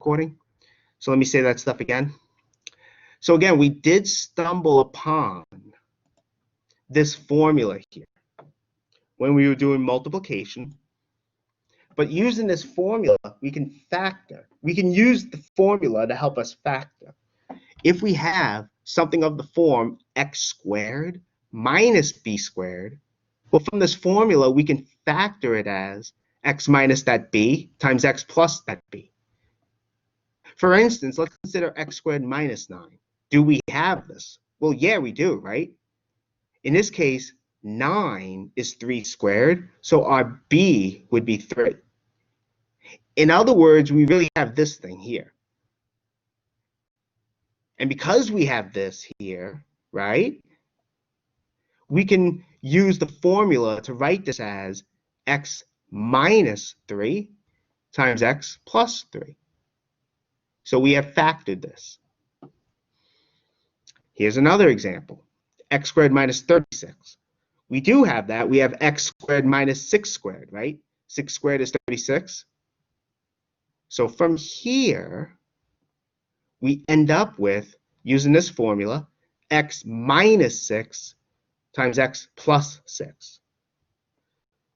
recording. So let me say that stuff again. So again, we did stumble upon this formula here when we were doing multiplication. But using this formula, we can factor. We can use the formula to help us factor. If we have something of the form x squared minus b squared, well, from this formula, we can factor it as x minus that b times x plus that b. For instance, let's consider x squared minus 9. Do we have this? Well, yeah, we do, right? In this case, 9 is 3 squared, so our b would be 3. In other words, we really have this thing here. And because we have this here, right, we can use the formula to write this as x minus 3 times x plus 3. So we have factored this. Here's another example. X squared minus 36. We do have that. We have x squared minus 6 squared, right? 6 squared is 36. So from here, we end up with, using this formula, x minus 6 times x plus 6.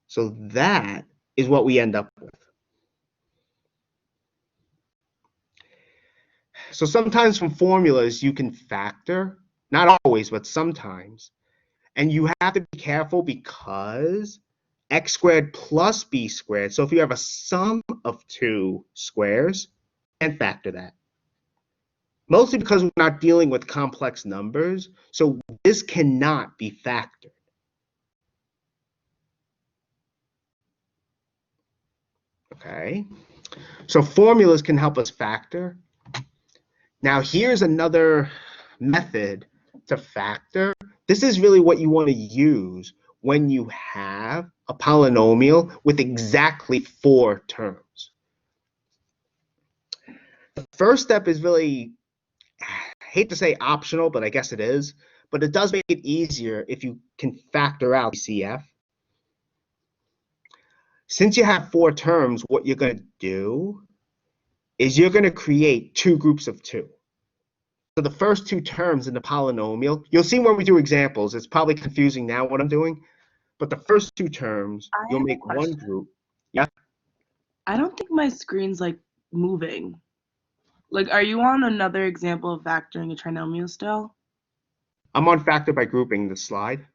So that is what we end up with. So sometimes from formulas you can factor, not always, but sometimes. And you have to be careful because x squared plus b squared, so if you have a sum of two squares, you can't factor that. Mostly because we're not dealing with complex numbers, so this cannot be factored. Okay, so formulas can help us factor. Now here's another method to factor. This is really what you want to use when you have a polynomial with exactly 4 terms. The first step is really, I hate to say optional, but I guess it is, but it does make it easier if you can factor out CF. Since you have 4 terms, what you're going to do is you're going to create 2 groups of 2. So the first 2 terms in the polynomial, you'll see when we do examples, it's probably confusing now what I'm doing, but the first 2 terms, you'll make one group. Yeah? I don't think my screen's like moving. Like, are you on another example of factoring a trinomial still? I'm on factor by grouping the slide.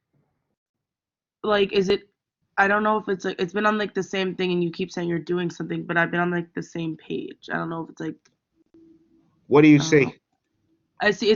Like, is it, I don't know if it's like, it's been on like the same thing and you keep saying you're doing something, but I've been on like the same page. I don't know if it's like. What do you see? I see, it's